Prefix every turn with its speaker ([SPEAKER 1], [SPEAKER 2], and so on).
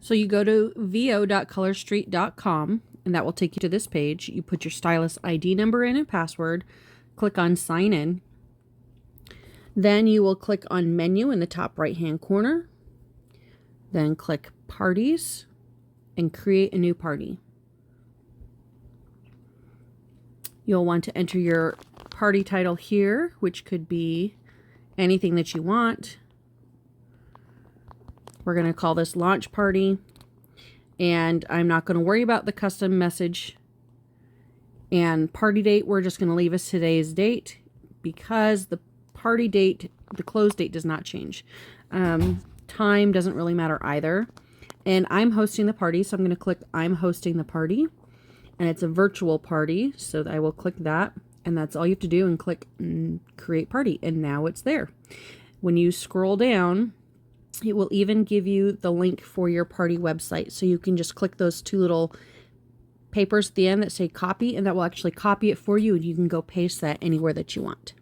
[SPEAKER 1] So you go to vo.colorstreet.com and that will take you to this page. You put your stylist ID number in and password, click on sign in. Then you will click on menu in the top right hand corner. Then click parties and create a new party. You'll want to enter your party title here, which could be anything that you want. We're going to call this launch party, and I'm not going to worry about the custom message. And party date, we're just going to leave as today's date because the party date, the close date does not change. Time doesn't really matter either. And I'm hosting the party, so I'm going to click I'm hosting the party, and it's a virtual party, so I will click that, and that's all you have to do, and click create party, and now it's there. When you scroll down, it will even give you the link for your party website. So you can just click those two little papers at the end that say copy, and that will actually copy it for you, and you can go paste that anywhere that you want.